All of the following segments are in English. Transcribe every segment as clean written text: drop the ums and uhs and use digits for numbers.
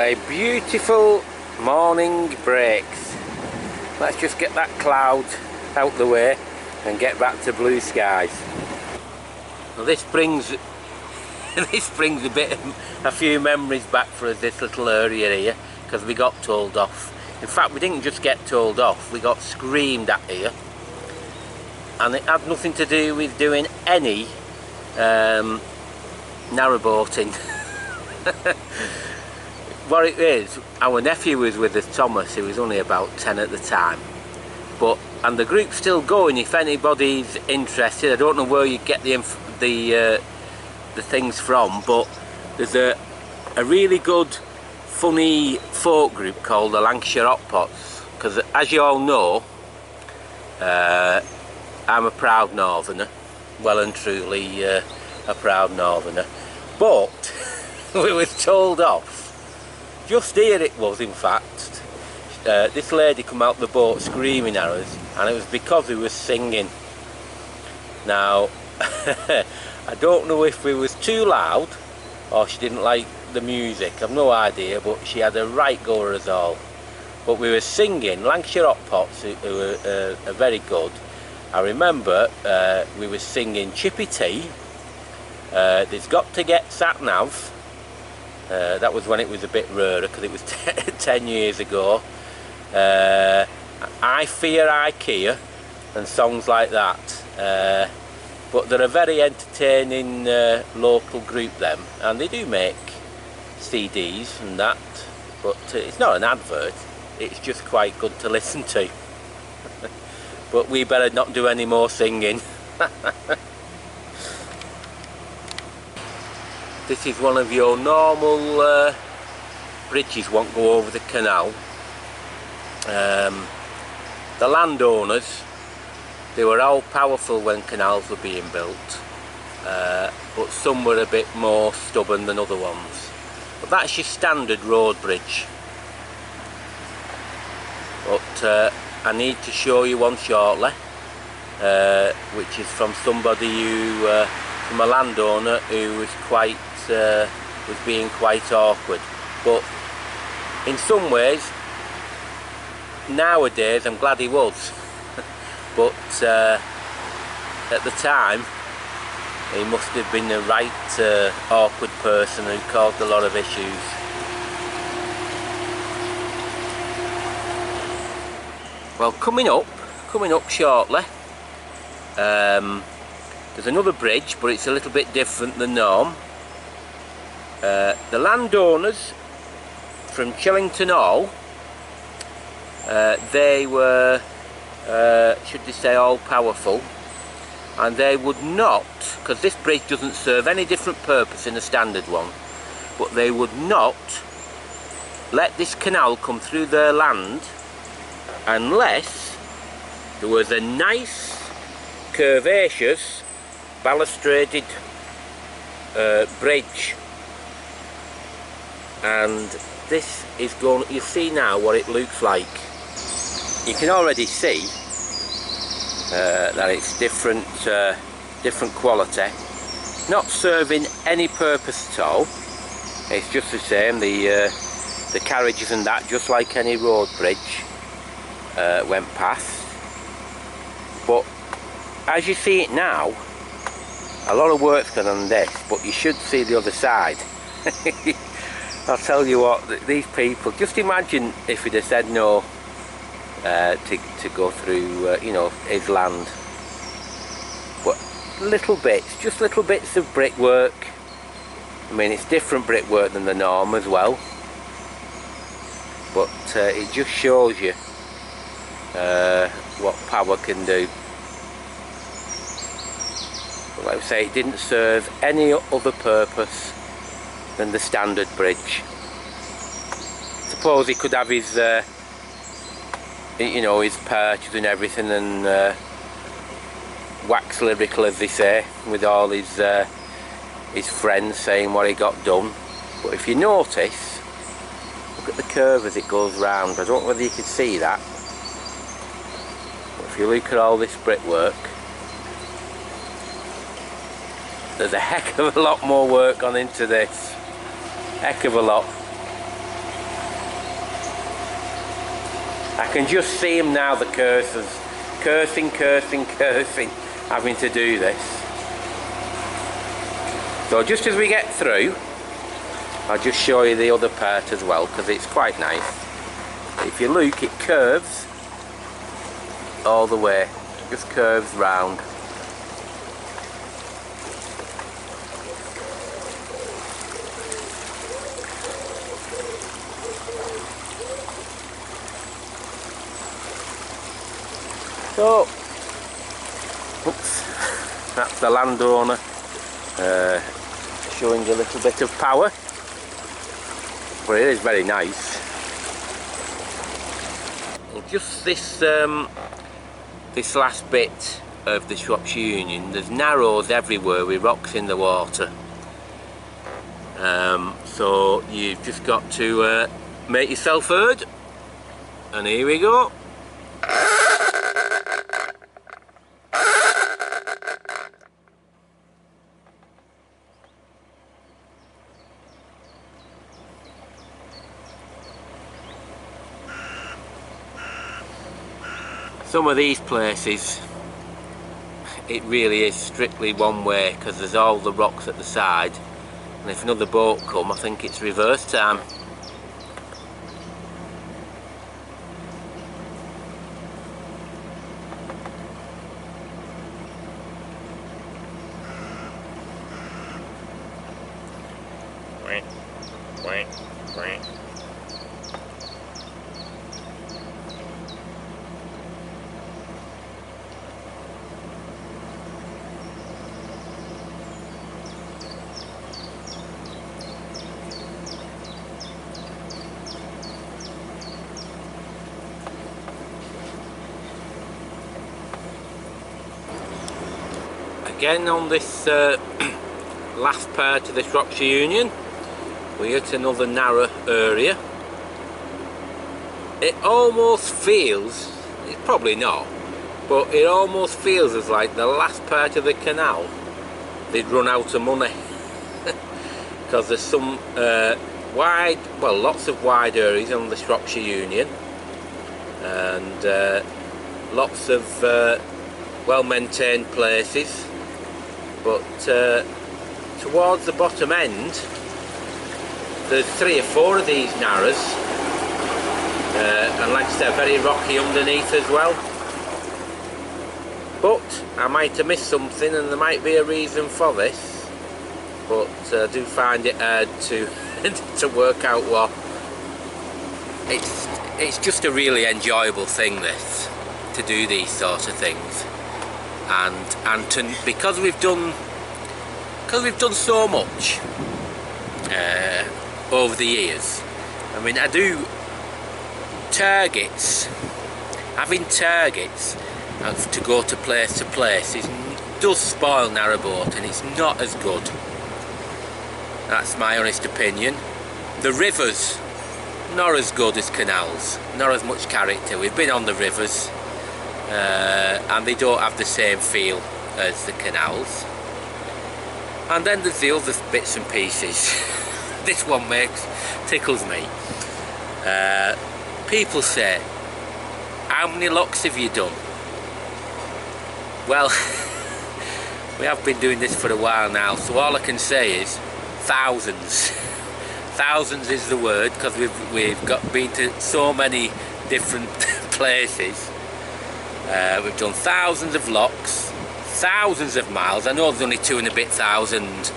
A beautiful morning breaks. Let's just get that cloud out the way and get back to blue skies. Well, this brings a few memories back for us, this little area here, because we got told off. In fact, we didn't just get told off, we got screamed at here, and it had nothing to do with doing any narrowboating. What it is, our nephew was with us, Thomas, who was only about 10 at the time, and the group's still going if anybody's interested. I don't know where you get the things from, but there's a really good funny folk group called the Lancashire Hotpots, because as you all know, I'm a proud northerner, well and truly a proud northerner, but we was told off. Just here it was, in fact. This lady come out the boat screaming at us, and it was because we was singing. Now, I don't know if we was too loud or she didn't like the music, I've no idea, but she had a right go at us all. But we were singing Lancashire Hotpots, who are very good. I remember we were singing Chippy Tea, There's Got to Get Sat Nav. That was when it was a bit rarer, because it was 10 years ago. I Fear IKEA and songs like that. But they're a very entertaining local group, them, and they do make CDs and that, but it's not an advert, it's just quite good to listen to. But we better not do any more singing. This is one of your normal bridges, won't go over the canal. The landowners, they were all powerful when canals were being built, but some were a bit more stubborn than other ones. But that's your standard road bridge. But I need to show you one shortly, which is from somebody who, from a landowner who was was being quite awkward. But in some ways, nowadays, I'm glad he was. But at the time, he must have been a right awkward person who caused a lot of issues. Well, coming up shortly, there's another bridge, but it's a little bit different than norm. The landowners from Chillington Hall, they were, should they say, all powerful, and they would not, because this bridge doesn't serve any different purpose in a standard one, but they would not let this canal come through their land unless there was a nice curvaceous balustraded bridge. And this is going, you see now what it looks like. You can already see that it's different quality, not serving any purpose at all. It's just the same, the carriages and that, just like any road bridge, went past. But as you see it now, a lot of work's done on this, but you should see the other side. I'll tell you what, these people, just imagine if he'd have said no to go through, you know, his land. But little bits, just little bits of brickwork. I mean, it's different brickwork than the norm as well. But it just shows you what power can do. But like I say, it didn't serve any other purpose than the standard bridge. Suppose he could have his, you know, his perches and everything, and wax lyrical, as they say, with all his friends saying what he got done. But if you notice, look at the curve as it goes round. I don't know whether you can see that, but if you look at all this brickwork, there's a heck of a lot more work gone into this. Heck of a lot. I can just see them now, the cursors. Cursing, having to do this. So just as we get through, I'll just show you the other part as well, because it's quite nice. If you look, it curves all the way, just curves round. So, oops, that's the landowner showing a little bit of power, but it is very nice. Well, just this this last bit of the Shropshire Union, there's narrows everywhere with rocks in the water. So you've just got to make yourself heard, and here we go. Some of these places, it really is strictly one way, because there's all the rocks at the side, and if another boat come, I think it's reverse time. Again on this last part of the Shropshire Union, we hit another narrow area. It almost feels, it's probably not, but it almost feels as like the last part of the canal they'd run out of money, because there's some wide, well, lots of wide areas on the Shropshire Union, and lots of well-maintained places. But towards the bottom end, there's 3 or 4 of these narrows, and like I said, very rocky underneath as well. But I might have missed something, and there might be a reason for this. But I do find it hard to to work out what. It's just a really enjoyable thing, this, to do these sort of things. And because we've done so much over the years. I mean, I do targets. Having targets to go to place does spoil narrowboat, and it's not as good. That's my honest opinion. The rivers, not as good as canals, not as much character. We've been on the rivers. And they don't have the same feel as the canals. And then there's the other bits and pieces. This one tickles me. People say, how many locks have you done? Well, we have been doing this for a while now, so all I can say is thousands. Thousands is the word, because we've been to so many different places. We've done thousands of locks, thousands of miles. I know there's only 2 and a bit thousand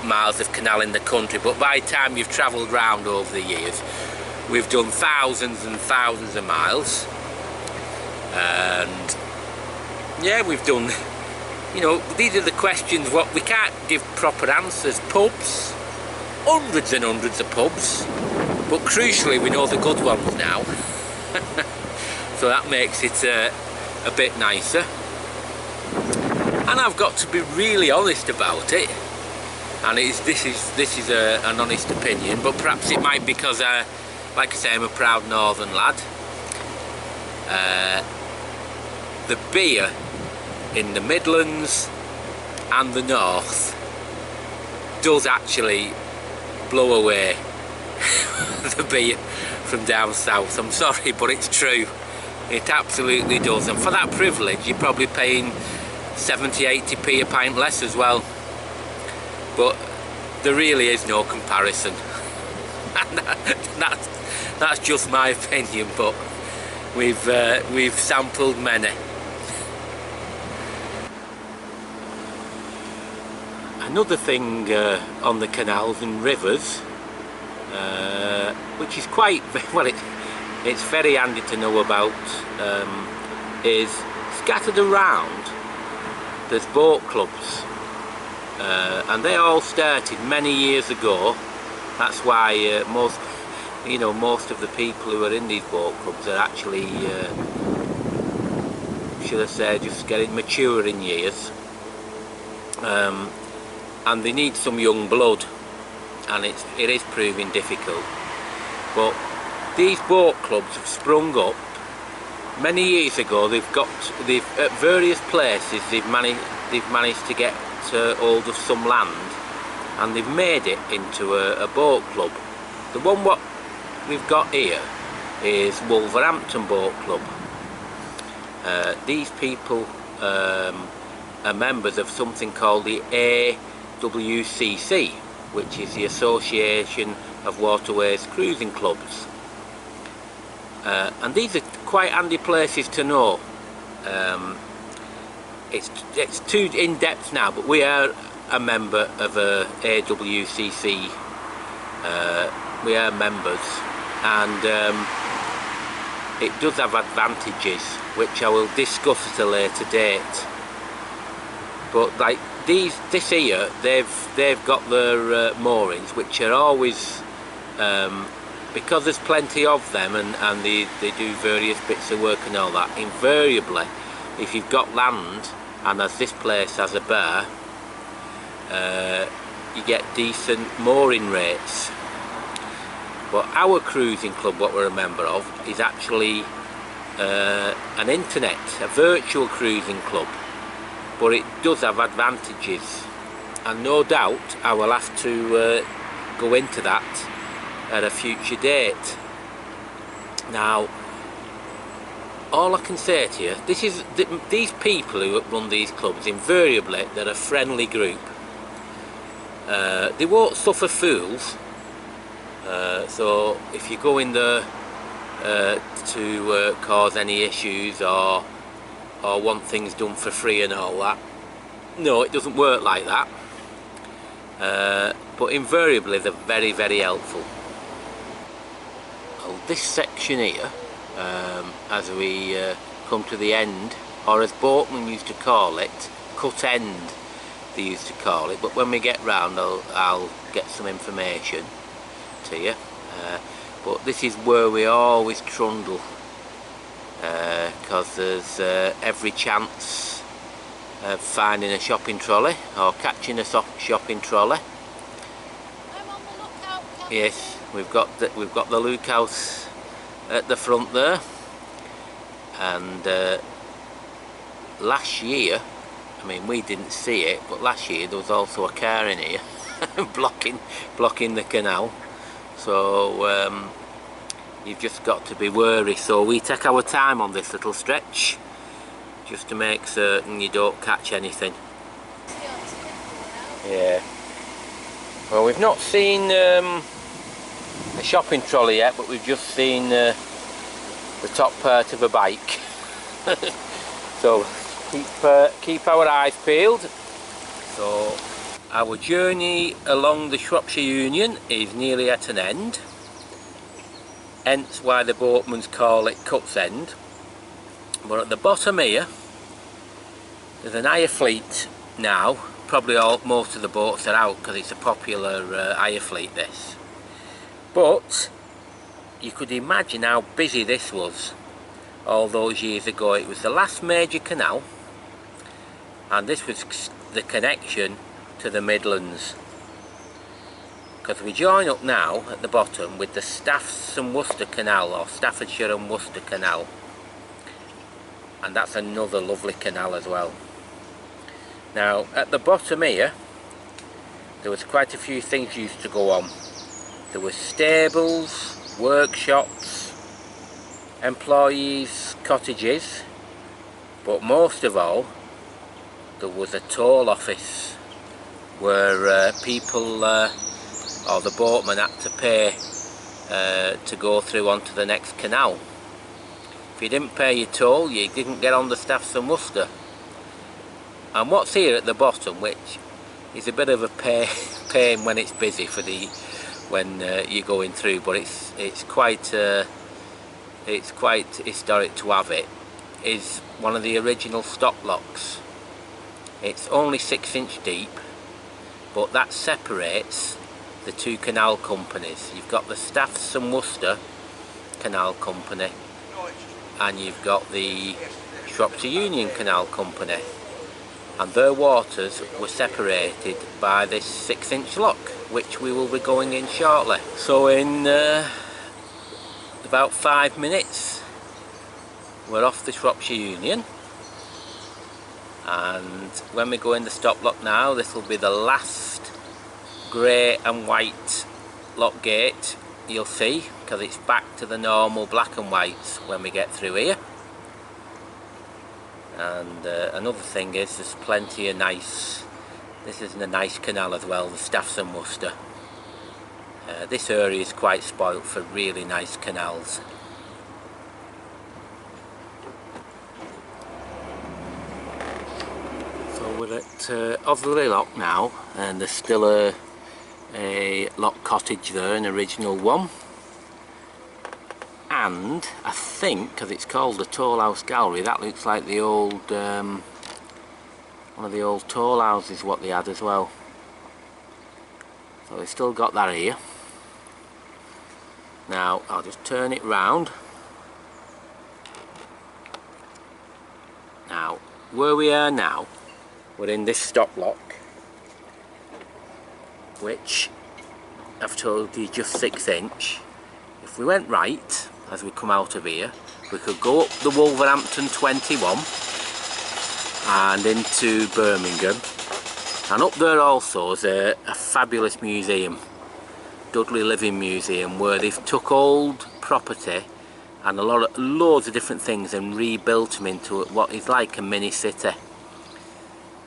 miles of canal in the country, but by the time you've travelled round over the years, we've done thousands and thousands of miles. And yeah, we've done, you know, these are the questions what we can't give proper answers. Pubs, hundreds and hundreds of pubs, but crucially we know the good ones now. So that makes it a bit nicer. And I've got to be really honest about it, and this is an honest opinion, but perhaps it might be because like I say, I'm a proud northern lad. The beer in the Midlands and the North does actually blow away the beer from down south. I'm sorry, but it's true. It absolutely does. And for that privilege, you're probably paying 70-80p a pint less as well. But there really is no comparison. That's just my opinion, but we've sampled many. Another thing on the canals and rivers, which is quite well, it's very handy to know about, is scattered around. There's boat clubs, and they all started many years ago. That's why most of the people who are in these boat clubs are actually, should I say, just getting mature in years. And they need some young blood, and it is proving difficult. But these boat clubs have sprung up many years ago. They've at various places they've managed to get hold of some land, and they've made it into a boat club. The one what we've got here is Wolverhampton Boat Club. These people are members of something called the AWCC, which is the Association of Waterways Cruising Clubs. And these are quite handy places to know. It's too in-depth now, but we are a member of AWCC. We are members, and it does have advantages, which I will discuss at a later date. But like this here, they've got their moorings, which are always, because there's plenty of them, and they do various bits of work and all that. Invariably, if you've got land, and as this place has a bar, you get decent mooring rates. But our cruising club, what we're a member of, is actually an internet, a virtual cruising club. But it does have advantages, and no doubt I will have to go into that at a future date. Now, all I can say to you, these people who run these clubs, invariably they're a friendly group. They won't suffer fools, so if you go in there to cause any issues or want things done for free and all that, no, it doesn't work like that. But invariably they're very, very helpful. Well, this section here, as we come to the end, or as boatmen used to call it, cut end they used to call it, but when we get round I'll get some information to you. But this is where we always trundle, because there's every chance of finding a shopping trolley or catching a shopping trolley. I'm on the lookout, Captain. Yes, we've got the lookout at the front there, and last year, I mean, we didn't see it, but last year there was also a car in here blocking the canal. So you've just got to be wary. So we take our time on this little stretch, just to make certain you don't catch anything. Yeah. Well, we've not seen a shopping trolley yet, but we've just seen the top part of a bike. So keep our eyes peeled. So our journey along the Shropshire Union is nearly at an end, hence why the boatmans call it Cut's End. But at the bottom here there's an hire fleet now. Probably most of the boats are out because it's a popular hire fleet, this. But you could imagine how busy this was all those years ago. It was the last major canal, and this was the connection to the Midlands, because we join up now at the bottom with the Staffs and Worcester Canal, or Staffordshire and Worcester Canal, and that's another lovely canal as well. Now at the bottom here there was quite a few things used to go on. There were stables, workshops, employees' cottages, but most of all there was a toll office where people or the boatmen had to pay to go through onto the next canal. If you didn't pay your toll, you didn't get on the Staffs and Worcester. And what's here at the bottom, which is a bit of a pain when it's busy for the when you're going through, but it's quite historic to have it, is one of the original stop locks. It's only 6-inch deep, but that separates the two canal companies. You've got the Staffs and Worcester Canal Company, and you've got the Shropshire Union Canal Company, and their waters were separated by this 6-inch lock, which we will be going in shortly. So in about 5 minutes we're off the Shropshire Union, and when we go in the stop lock now, this will be the last grey and white lock gate you'll see, because it's back to the normal black and whites when we get through here. And another thing is there's plenty of nice, this is a nice canal as well, the Staffs and Worcester. This area is quite spoilt for really nice canals. So we're at Autherley Lock now, and there's still a lock cottage there, an original one. And I think, because it's called the Toll House Gallery, that looks like the old, one of the old toll houses what they had as well. So they've still got that here. Now I'll just turn it round. Now where we are now, we're in this stop lock, which I've told you just 6-inch. If we went right as we come out of here, we could go up the Wolverhampton 21 and into Birmingham, and up there also is a fabulous museum, Dudley Living Museum, where they've took old property and loads of different things and rebuilt them into what is like a mini city.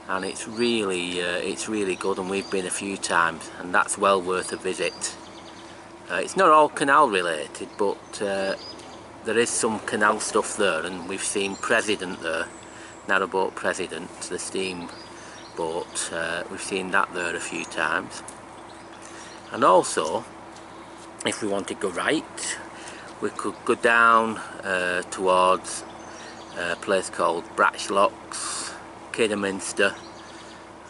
And it's really good, and we've been a few times, and that's well worth a visit. It's not all canal related, but there is some canal stuff there, and we've seen President there, Narrowboat President, the steam boat. We've seen that there a few times. And also, if we want to go right, we could go down towards a place called Locks, Kidderminster,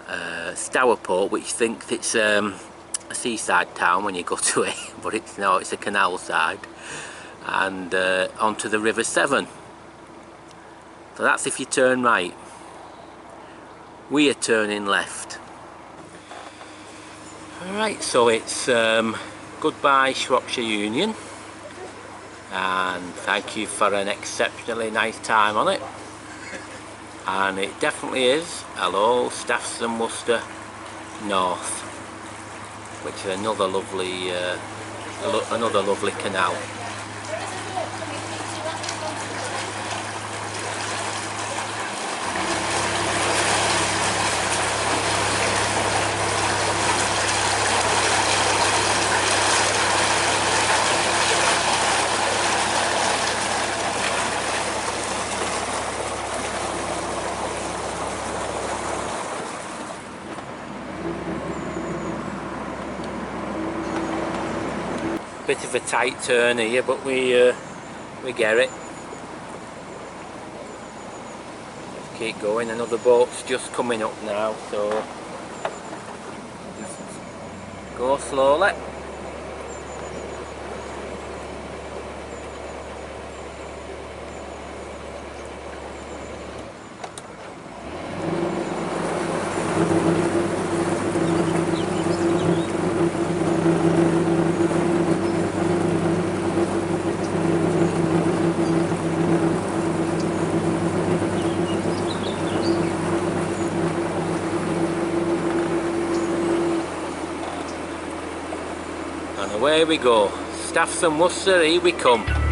Stourport, which thinks it's a seaside town when you go to it, but it's not, it's a canal side, and onto the River Severn. So that's if you turn right. We are turning left. Alright, so it's goodbye Shropshire Union, and thank you for an exceptionally nice time on it. And it definitely is hello Staffs and Worcester North, which is another lovely canal. Bit of a tight turn here, but we get it. Let's keep going. Another boat's just coming up now, so just go slowly. Away we go. Staffs and Worcester, here we come.